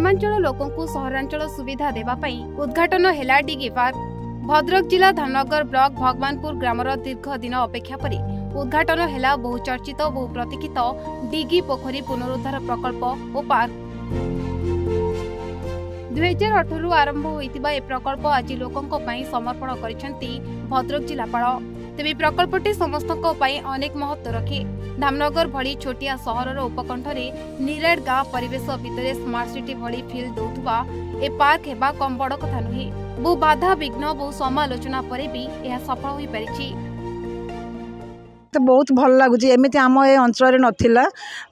ग्रामांचल लोकंकु सहरांचल सुविधा देवाई उद्घाटन हेला डिगी पार्क। भद्रक जिला धामनगर ब्लॉक भगवानपुर ग्रामर दीर्घ दिन अपेक्षा पर उद्घाटन हेला बहुचर्चित बहु प्रतीक्षित डिगी पोखरी पुनरुद्धार प्रकल्प और पार्क। 2018 आरंभ होइतिबा ए प्रकल्प आज लोकंक पई समर्पण करिसेंती भद्रक जिलापाल। तेबे प्रकल्पटी समस्तक पई अनेक महत्व रखे। धामनगर भली छोटिया सहरर उपकंठरे निरेड गाँव परिवेश भितर स्मार्ट सिटी भली फील दौथुबा ए पार्क हेबा कम बड़ कथा नुहे। बहु बाधा विघ्न बहु समालोचना पर भी यह सफल हो पारिछि। तो बहुत भल लगुच एमती आम ए अंचल नाला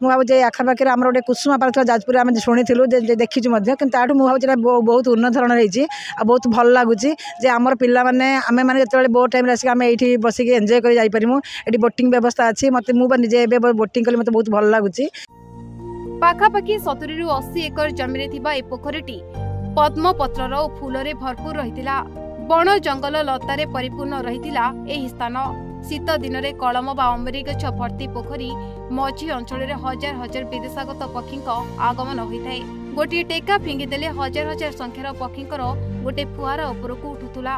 मुझे आखापाखे आम गोटे कुसुमा पार्क जाजपुर आम शुणी देखीचु कि मुझे बहुत उन्नत धरण हो बहुत भल लगुच आमर पिला माने आमे माने जो बोट टाइम आसिक आम ये बसिक एंजय कर जापरमु। ये बोटिंग व्यवस्था अच्छी मत मुझे बोटिंग कली मत बहुत भल लगुच। पाखापाखि 70 रु 80 एकर जमी ए पोखरीटी पद्म पत्रर और फूलरे भरपूर रहितिला। बण जंगल लतारे परिपूर्ण रहितिला एही स्थान। शीत दिन में कलम बा अमरी गछ भर्ती पोखरी मझी अंचल हजार हजार विदेशागत पक्षी आगमन होता है। गोटे टेका फिंगिदेले हजार हजार संख्यार पक्षी गोटे फुआरा उपरकू उठुला।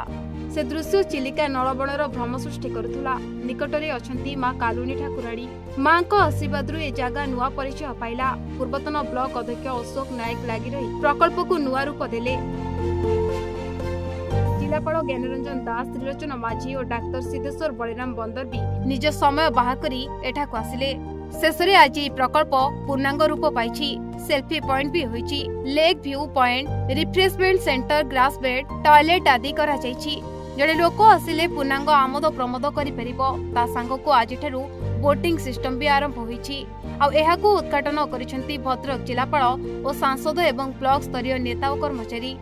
से दृश्य चिलिका नलबणर भ्रम सृष्टि करुला। निकटरे अछंती मां कालुनी ठाकुराणी। मां को आशीर्वाद ए जगह नुआ परिचय पाइला। पूर्वतन ब्लॉक अध्यक्ष अशोक नायक लगी रही प्रकल्प को नुआ रूप देले। जिलापाल ज्ञानरंजन दास, त्रिलोचन माझी और डाक्टर सिद्धेश्वर बलिराम बंदर भी निज समय बाहर करी एठाकु आसिले। शेषरे आज प्रकल्प पूर्णांग रूप पाइछि। सेल्फी पॉइंट भी होइछि। Lake view point, refreshment centre, grass bed, toilet आदि करा जाइछि। जड़े लोक आसिले पूर्णांग आमोद प्रमोद करि परिबो। ता संगको आज ठेरु बोटिंग सिस्टम भी आरंभ होइछि। आ एहाकु उद्घाटन करिसेंती भद्रक जिलापाल और सांसद एवं ब्लॉक स्तरीय नेता और कर्मचारी।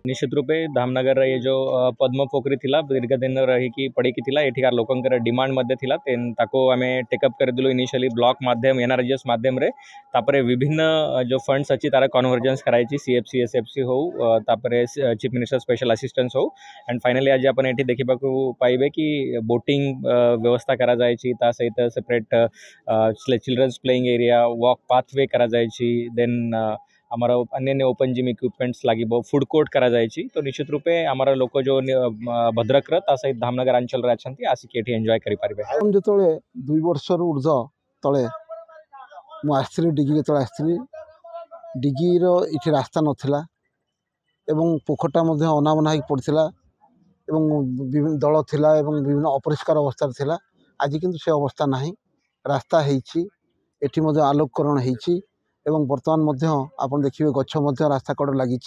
निश्चित रूपे धामनगर ये जो पद्म पोखरी थिला दीर्घ दिन रही पड़ी की थिला एठिकार लोकंकर डिमांड मध्ये थिला ताको आमे टेकअप कर दिलो इनिशियली ब्लॉक माध्यम एनआरजीएस माध्यम रे। तापरे विभिन्न जो फंड्स अछि तारा कन्वर्जेंस कराइछि सीएफसी एसएफसी हो तापरे चीफ मिनिस्टर स्पेशल असिस्टेंस हो एंड फाइनली आज अपन एठी देखिबा को पाइबे कि बोटिंग व्यवस्था करा जायछि। ता सहित separate children's playing area walk pathway करा जायछि। देन आमर अन्य ओपन जिम इक्विपमेंट्स लगे फूड कोर्ट करा जायछि। तो निश्चित रूपे आमर लोक जो भद्रक सहित धामनगर अंचल अच्छा आसिक ये एंजॉय करें। हम जो 2 वर्ष ऊर्ध तले मुझे डिगी जो आसती डिगीर ये रास्ता नाला पोखरटा अनाबना हो पड़ा विभिन्न दल थिला विभिन्न अपरिष्कार अवस्था थिला। आज किंतु से अवस्था नहीं, रास्ता होती आलोककरण होती एवं वर्तमान आपन देखिए गछ रास्ता कड़ लगी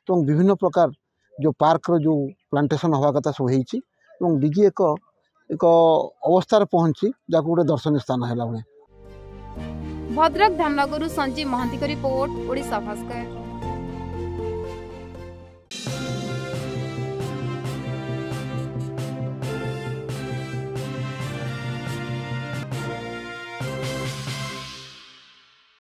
विभिन्न प्रकार जो पार्क रो जो प्लांटेशन हवा कथा सब होती डिगी एक अवस्था पहुंची जाको गोटे दर्शनीय स्थान है। भद्रक धामनगर संजीव महांती रिपोर्ट, ओडिशा भास्कर।